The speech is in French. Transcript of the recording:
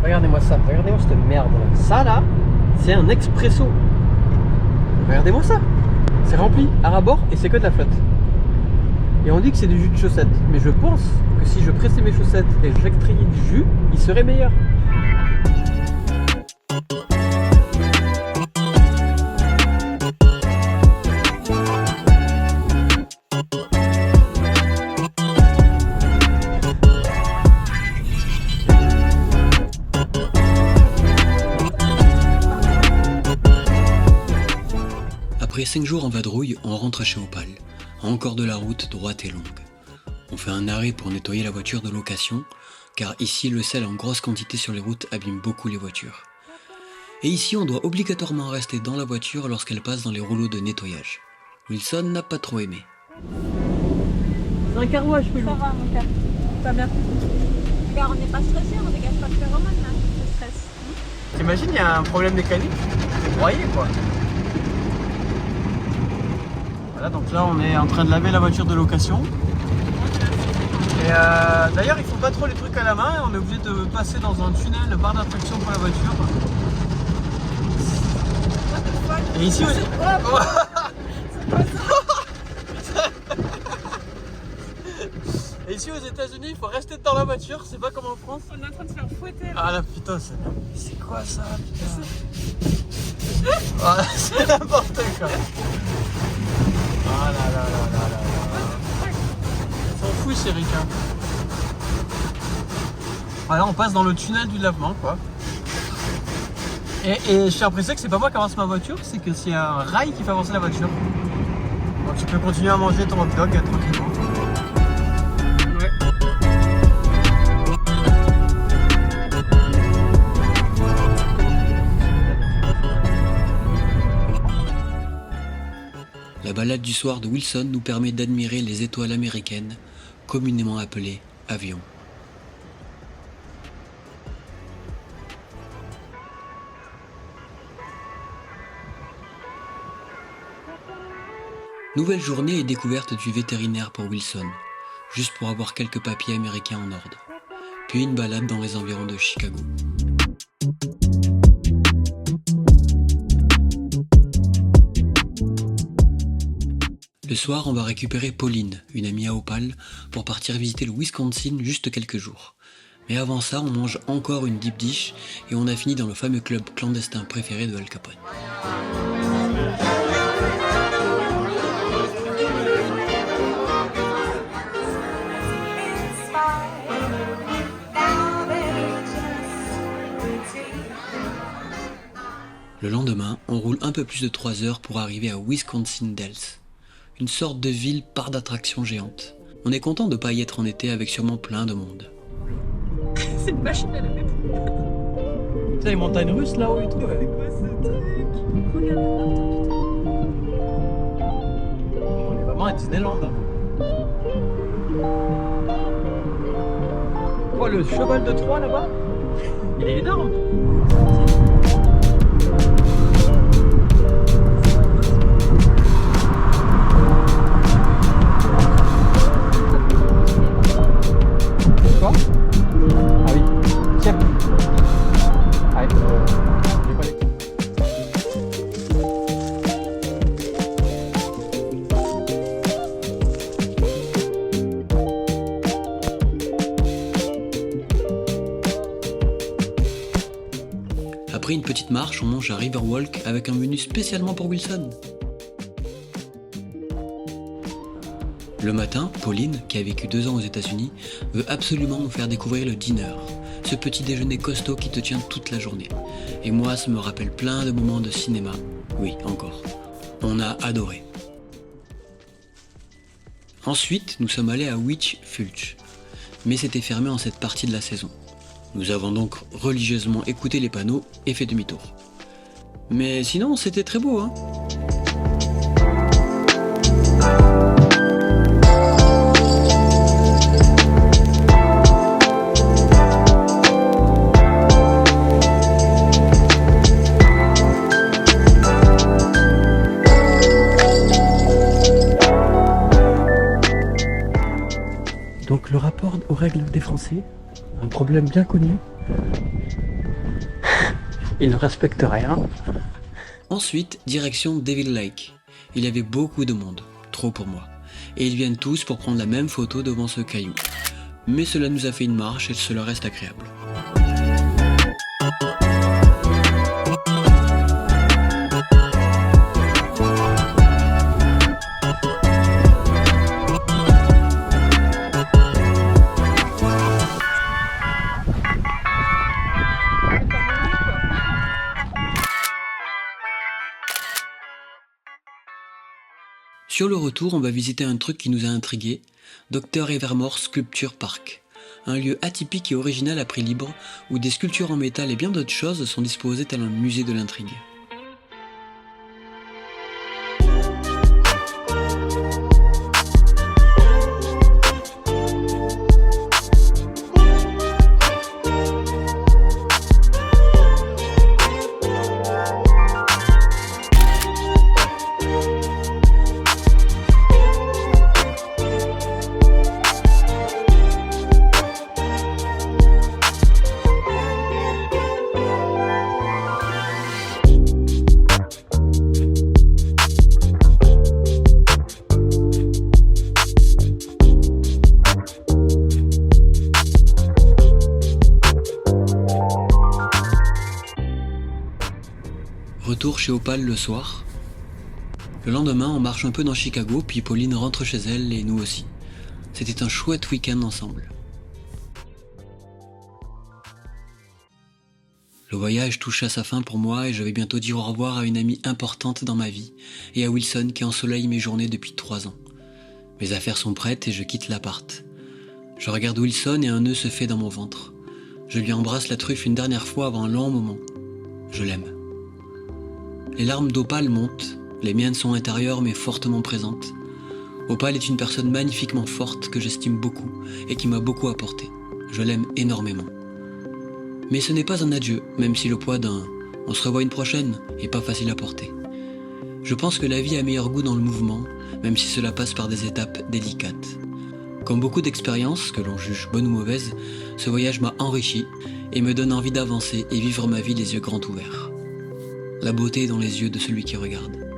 Regardez-moi ça, regardez-moi cette merde là. Ça là, c'est un expresso. Regardez-moi ça. C'est rempli à ras-bord et c'est que de la flotte. Et on dit que c'est du jus de chaussette. Mais je pense que si je pressais mes chaussettes et j'extrayais du jus, il serait meilleur. Après 5 jours en vadrouille, on rentre chez Opal. Encore de la route droite et longue. On fait un arrêt pour nettoyer la voiture de location, car ici le sel en grosse quantité sur les routes abîme beaucoup les voitures. Et ici on doit obligatoirement rester dans la voiture lorsqu'elle passe dans les rouleaux de nettoyage. Wilson n'a pas trop aimé. C'est un carouage, Ça va, mon cœur. Pas bien. Regarde, on n'est pas stressé, on dégage pas de phéromones là, le stress. T'imagines, il y a un problème mécanique, c'est broyé quoi. Voilà, donc là on est en train de laver la voiture de location. Et d'ailleurs ils font pas trop les trucs à la main, on est obligé de passer dans un tunnel, barre d'attraction pour la voiture. Et ici aussi. Et ici aux États-Unis il faut rester dans la voiture, c'est pas comme en France. On est en train de se faire fouetter. Ah là putain, c'est quoi ça putain. Ah, c'est n'importe quoi. Ah là là là là là là. Ils s'en foutent ces ricains. Voilà, on passe dans le tunnel du lavement quoi. Et je suis apprécié que c'est pas moi qui avance ma voiture, c'est que c'est un rail qui fait avancer la voiture. Donc tu peux continuer à manger ton hot dog tranquillement. Ouais. La balade du soir de Wilson nous permet d'admirer les étoiles américaines, communément appelées avions. Nouvelle journée et découverte du vétérinaire pour Wilson, juste pour avoir quelques papiers américains en ordre. Puis une balade dans les environs de Chicago. Le soir, on va récupérer Pauline, une amie à Opal, pour partir visiter le Wisconsin juste quelques jours. Mais avant ça, on mange encore une deep dish et on a fini dans le fameux club clandestin préféré de Al Capone. Le lendemain, on roule un peu plus de 3 heures pour arriver à Wisconsin Dells. Une sorte de ville par d'attractions géantes. On est content de pas y être en été avec sûrement plein de monde. C'est une machine à laver. Putain, les montagnes russes là-haut et tout. C'est quoi ce truc? Regarde. On est vraiment à Disneyland. Hein. Oh, le cheval de Troie là-bas, il est énorme. Quoi? Ah oui. Tiens. Allez. J'ai pas les... Après une petite marche, on mange à Riverwalk avec un menu spécialement pour Wilson. Le matin, Pauline, qui a vécu 2 ans aux États-Unis, veut absolument nous faire découvrir le dinner, ce petit déjeuner costaud qui te tient toute la journée. Et moi, ça me rappelle plein de moments de cinéma. Oui, encore. On a adoré. Ensuite, nous sommes allés à Witch Fulch, mais c'était fermé en cette partie de la saison. Nous avons donc religieusement écouté les panneaux et fait demi-tour. Mais sinon, c'était très beau, hein ? Donc le rapport aux règles des Français, un problème bien connu, Il ne respecte rien. Ensuite, direction Devil Lake. Il y avait beaucoup de monde, trop pour moi. Et ils viennent tous pour prendre la même photo devant ce caillou. Mais cela nous a fait une marche et cela reste agréable. Sur le retour, on va visiter un truc qui nous a intrigués, Dr Evermore Sculpture Park. Un lieu atypique et original à prix libre, où des sculptures en métal et bien d'autres choses sont disposées tel un musée de l'intrigue. Retour chez Opal le soir. Le lendemain, on marche un peu dans Chicago, puis Pauline rentre chez elle et nous aussi. C'était un chouette week-end ensemble. Le voyage touche à sa fin pour moi et je vais bientôt dire au revoir à une amie importante dans ma vie et à Wilson qui ensoleille mes journées depuis 3 ans. Mes affaires sont prêtes et je quitte l'appart. Je regarde Wilson et un nœud se fait dans mon ventre. Je lui embrasse la truffe une dernière fois avant un long moment. Je l'aime. Les larmes d'Opal montent, les miennes sont intérieures mais fortement présentes. Opal est une personne magnifiquement forte que j'estime beaucoup et qui m'a beaucoup apporté. Je l'aime énormément. Mais ce n'est pas un adieu, même si le poids d'un « on se revoit une prochaine » est pas facile à porter. Je pense que la vie a meilleur goût dans le mouvement, même si cela passe par des étapes délicates. Comme beaucoup d'expériences, que l'on juge bonnes ou mauvaises, ce voyage m'a enrichi et me donne envie d'avancer et vivre ma vie les yeux grands ouverts. La beauté est dans les yeux de celui qui regarde.